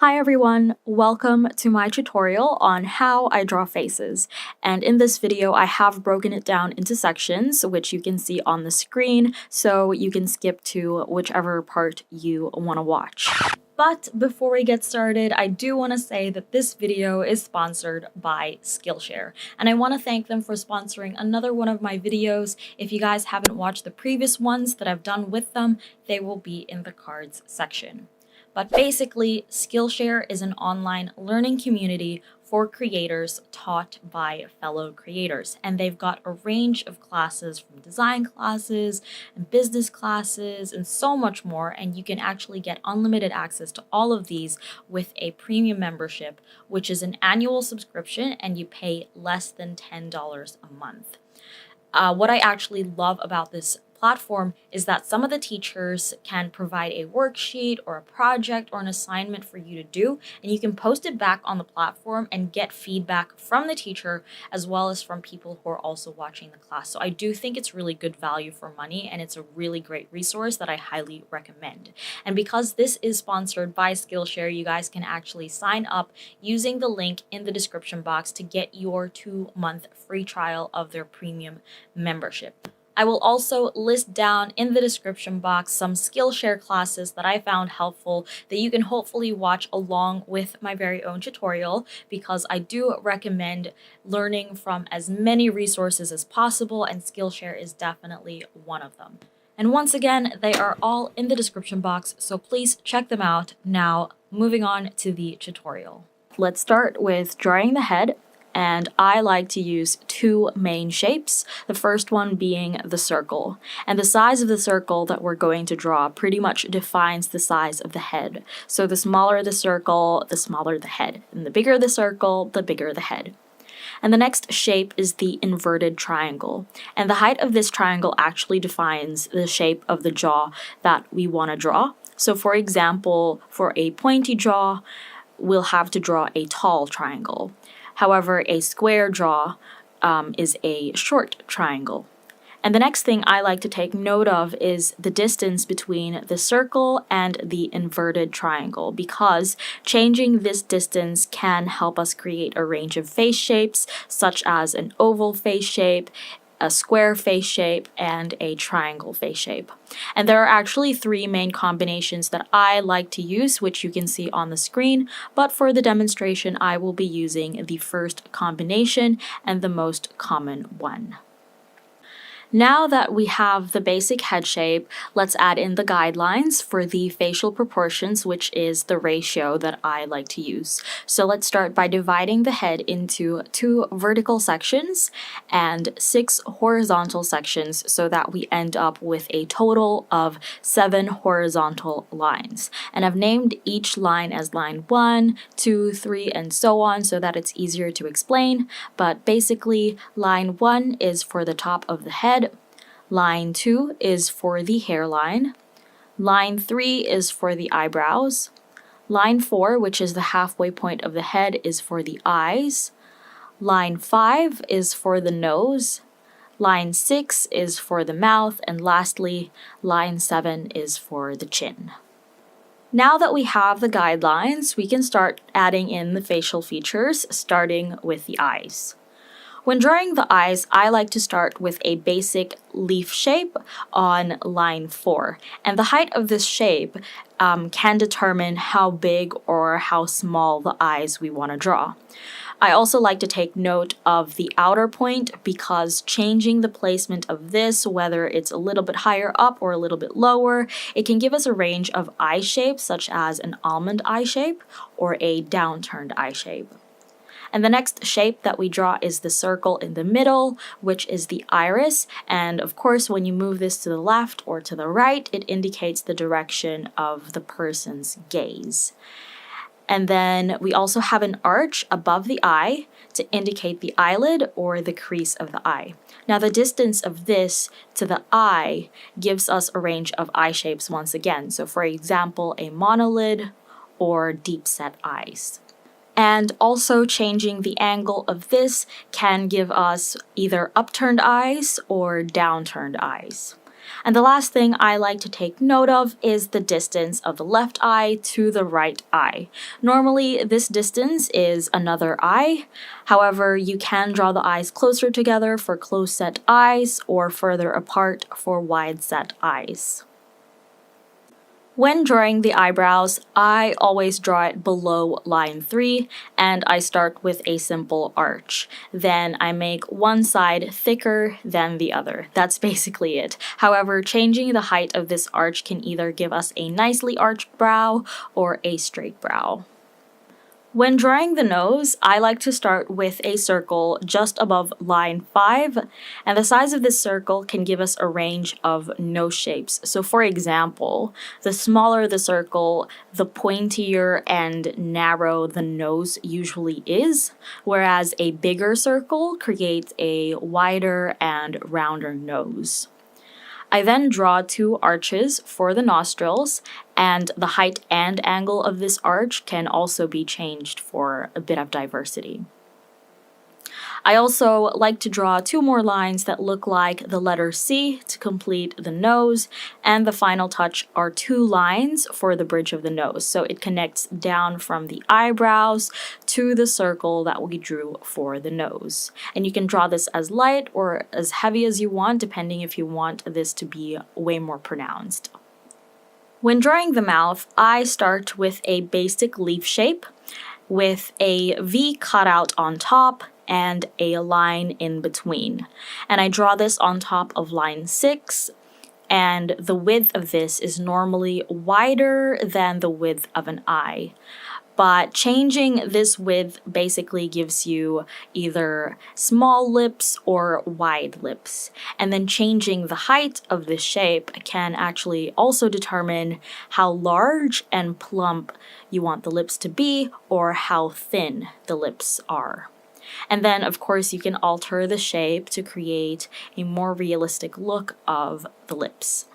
Hi everyone, welcome to my tutorial on how I draw faces. And in this video, I have broken it down into sections, which you can see on the screen, so you can skip to whichever part you want to watch. But before we get started, I do want to say that this video is sponsored by Skillshare, and I want to thank them for sponsoring another one of my videos. If you guys haven't watched the previous ones that I've done with them, they will be in the cards section. But basically, Skillshare is an online learning community for creators taught by fellow creators. And they've got a range of classes from design classes and business classes and so much more. And you can actually get unlimited access to all of these with a premium membership, which is an annual subscription and you pay less than $10 a month. What I actually love about this platform is that some of the teachers can provide a worksheet or a project or an assignment for you to do, and you can post it back on the platform and get feedback from the teacher as well as from people who are also watching the class. So I do think it's really good value for money, and it's a really great resource that I highly recommend. And because this is sponsored by Skillshare, you guys can actually sign up using the link in the description box to get your 2-month free trial of their premium membership. I will also list down in the description box some Skillshare classes that I found helpful that you can hopefully watch along with my very own tutorial, because I do recommend learning from as many resources as possible, and Skillshare is definitely one of them. And once again, they are all in the description box, so please check them out. Now, moving on to the tutorial. Let's start with drawing the head. And I like to use two main shapes, the first one being the circle. And the size of the circle that we're going to draw pretty much defines the size of the head. So the smaller the circle, the smaller the head. And the bigger the circle, the bigger the head. And the next shape is the inverted triangle. And the height of this triangle actually defines the shape of the jaw that we want to draw. So for example, for a pointy jaw, we'll have to draw a tall triangle. However, a square jaw is a short triangle. And the next thing I like to take note of is the distance between the circle and the inverted triangle, because changing this distance can help us create a range of face shapes, such as an oval face shape, a square face shape, and a triangle face shape. And there are actually 3 main combinations that I like to use, which you can see on the screen, but for the demonstration I will be using the first combination and the most common one. Now that we have the basic head shape, let's add in the guidelines for the facial proportions, which is the ratio that I like to use. So let's start by dividing the head into 2 vertical sections and 6 horizontal sections so that we end up with a total of 7 horizontal lines. And I've named each line as line 1, 2, 3, and so on so that it's easier to explain. But basically, line 1 is for the top of the head. Line 2 is for the hairline. Line 3 is for the eyebrows. Line 4, which is the halfway point of the head, is for the eyes. Line 5 is for the nose. Line 6 is for the mouth. And lastly, line 7 is for the chin. Now that we have the guidelines, we can start adding in the facial features, starting with the eyes. When drawing the eyes, I like to start with a basic leaf shape on line 4. And the height of this shape can determine how big or how small the eyes we want to draw. I also like to take note of the outer point, because changing the placement of this, whether it's a little bit higher up or a little bit lower, it can give us a range of eye shapes, such as an almond eye shape or a downturned eye shape. And the next shape that we draw is the circle in the middle, which is the iris. And of course, when you move this to the left or to the right, it indicates the direction of the person's gaze. And then we also have an arch above the eye to indicate the eyelid or the crease of the eye. Now, the distance of this to the eye gives us a range of eye shapes once again. So for example, a monolid or deep set eyes. And also changing the angle of this can give us either upturned eyes or downturned eyes. And the last thing I like to take note of is the distance of the left eye to the right eye. Normally, this distance is another eye. However, you can draw the eyes closer together for close-set eyes or further apart for wide-set eyes. When drawing the eyebrows, I always draw it below line 3, and I start with a simple arch. Then I make one side thicker than the other. That's basically it. However, changing the height of this arch can either give us a nicely arched brow or a straight brow. When drawing the nose, I like to start with a circle just above line 5, and the size of this circle can give us a range of nose shapes. So for example, the smaller the circle, the pointier and narrow the nose usually is, whereas a bigger circle creates a wider and rounder nose. I then draw 2 arches for the nostrils, and the height and angle of this arch can also be changed for a bit of diversity. I also like to draw 2 more lines that look like the letter C to complete the nose, and the final touch are 2 lines for the bridge of the nose. So it connects down from the eyebrows to the circle that we drew for the nose. And you can draw this as light or as heavy as you want, depending if you want this to be way more pronounced. When drawing the mouth, I start with a basic leaf shape with a V cutout on top and a line in between. And I draw this on top of line 6, and the width of this is normally wider than the width of an eye. But changing this width basically gives you either small lips or wide lips. And then changing the height of this shape can actually also determine how large and plump you want the lips to be or how thin the lips are. And then, of course, you can alter the shape to create a more realistic look of the lips.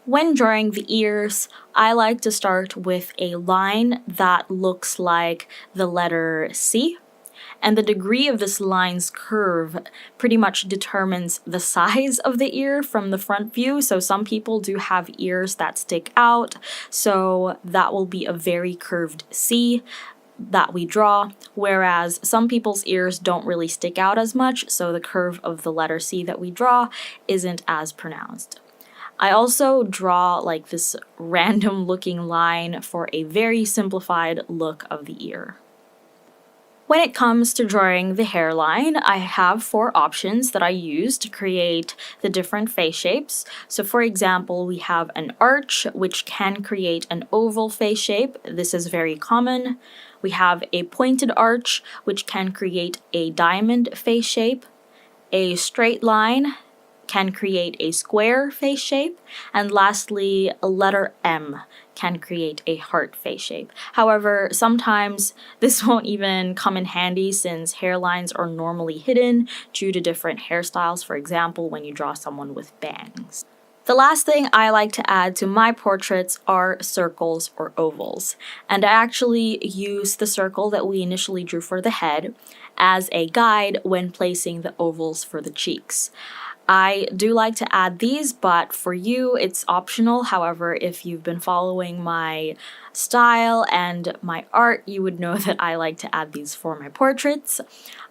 When drawing the ears, I like to start with a line that looks like the letter C. And the degree of this line's curve pretty much determines the size of the ear from the front view. So some people do have ears that stick out, so that will be a very curved C that we draw, whereas some people's ears don't really stick out as much, so the curve of the letter C that we draw isn't as pronounced. I also draw like this random looking line for a very simplified look of the ear. When it comes to drawing the hairline, I have 4 options that I use to create the different face shapes. So for example, we have an arch, which can create an oval face shape. This is very common. We have a pointed arch, which can create a diamond face shape. A straight line can create a square face shape, and lastly, a letter M can create a heart face shape. However, sometimes this won't even come in handy since hairlines are normally hidden due to different hairstyles, for example, when you draw someone with bangs. The last thing I like to add to my portraits are circles or ovals, and I actually use the circle that we initially drew for the head as a guide when placing the ovals for the cheeks. I do like to add these, but for you, it's optional. However, if you've been following my style and my art, you would know that I like to add these for my portraits.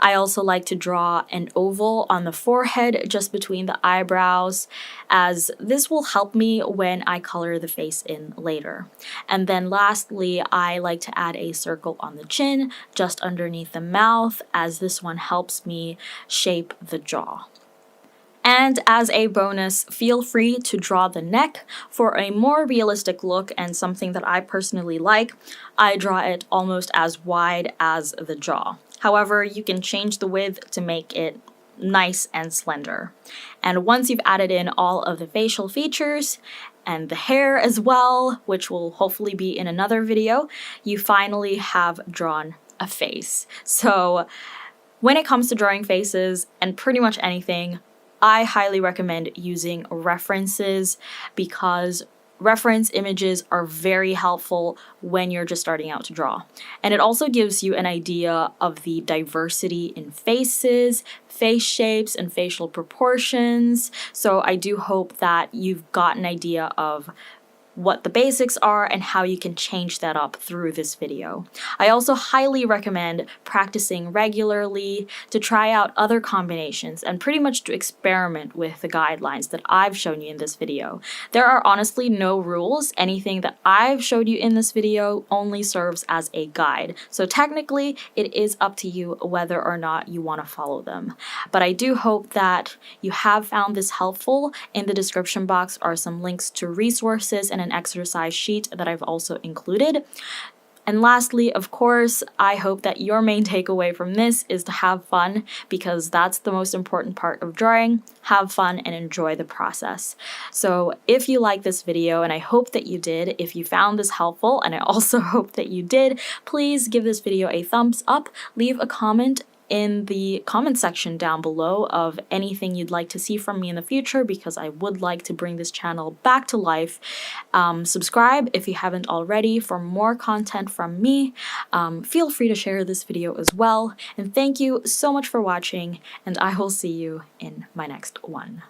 I also like to draw an oval on the forehead just between the eyebrows, as this will help me when I color the face in later. And then lastly, I like to add a circle on the chin just underneath the mouth, as this one helps me shape the jaw. And as a bonus, feel free to draw the neck. For a more realistic look and something that I personally like, I draw it almost as wide as the jaw. However, you can change the width to make it nice and slender. And once you've added in all of the facial features and the hair as well, which will hopefully be in another video, you finally have drawn a face. So when it comes to drawing faces and pretty much anything, I highly recommend using references, because reference images are very helpful when you're just starting out to draw. And it also gives you an idea of the diversity in faces, face shapes, and facial proportions. So I do hope that you've got an idea of what the basics are and how you can change that up through this video. I also highly recommend practicing regularly to try out other combinations and pretty much to experiment with the guidelines that I've shown you in this video. There are honestly no rules. Anything that I've showed you in this video only serves as a guide. So technically, it is up to you whether or not you want to follow them. But I do hope that you have found this helpful. In the description box are some links to resources and an exercise sheet that I've also included. And lastly, of course, I hope that your main takeaway from this is to have fun, because that's the most important part of drawing. Have fun and enjoy the process. So if you like this video, and I hope that you did, if you found this helpful, and I also hope that you did, please give this video a thumbs up, leave a comment in the comment section down below of anything you'd like to see from me in the future, because I would like to bring this channel back to life. Subscribe if you haven't already for more content from me. Feel free to share this video as well. And thank you so much for watching, and I will see you in my next one.